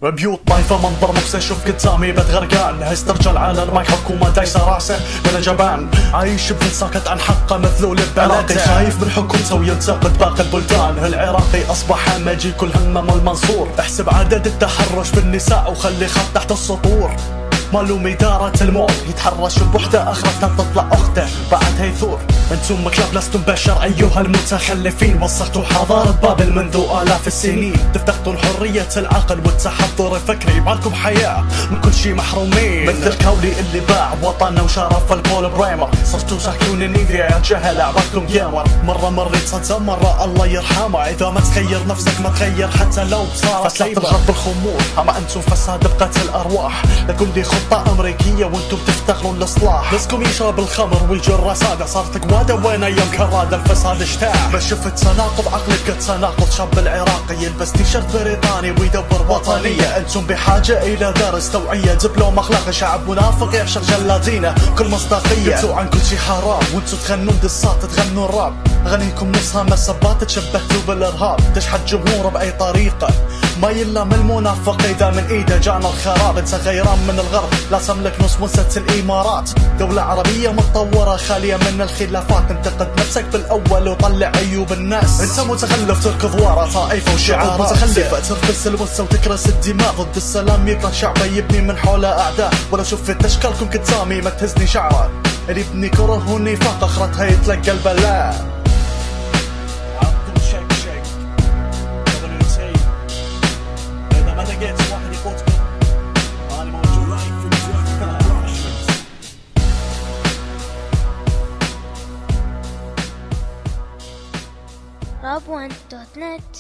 بيوت طايفة منظر مكسر، شوف قدامي بتغرقان، هيسترجل على المايك حكومة دايسة راسه وانا جبان، عايش بفيل ساكت عن حقه مثلول ببلده، خايف من حكومته وينتقد باقي البلدان. العراقي اصبح همجي كل همه المنصور، احسب عدد التحرش بالنساء وخلي خط تحت السطور. مالوم إدارة الموت يتحرش بوحدة، اخرتنا تطلع اخته بعدها يثور. انتم كلاب لستم بشر ايها المتخلفين، وسختوا حضارة بابل منذ آلاف السنين، تفتقدون حرية العقل والتحضر الفكري، مالكم حياة من كل شي محرومين. مثل كولي اللي باع وطنه وشرف البول بريمر، صرتوا ساكنون النيفيا يا جهل عبالكم جيمر. مرة مريت صدام مرة الله يرحمه، اذا ما تغير نفسك ما تغير حتى لو صارت فساد الغرب الخمور، اما انتم فساد بقتل الارواح. لكم دي خطة امريكية وانتم بتفتخرون الاصلاح، نسكم يشرب الخمر ويجر رسادة، صارت قوادة وين ايام كرادة الفساد اشتاح. بس شفت تناقض عقلك قد تناقض، شاب العراقي يلبس تيشرت بريطاني ويدور وطنية. انتم بحاجة الى درس توعية، دبلوم اخلاقي، شعب منافق يعشق جلادينه كل مصداقية. قلتوا عن كل شي حرام وانتم تغنون دسات تغنون راب، اغانيكم نصها مسبات تشبهتوا بالارهاب، تشحت جمهور باي طريقة ما يلام المنافق اذا من ايده جانا الخراب. انت غيران من الغرب لا تملك نص موسة الامارات، دولة عربية متطورة خالية من الخلافات، انتقد نفسك بالاول وطلع عيوب الناس. انت متخلف تركض ورا طائفة وشعارات متخلفة، ترفس الوسة وتكرس الدماء، ضد السلام يكره شعبه يبني من حوله اعداء. ولا شفت اشكالكم كتامي ما تهزني شعره، اللي يبني كره ونفاق اخرتها يتلقى البلاء. Rob1.net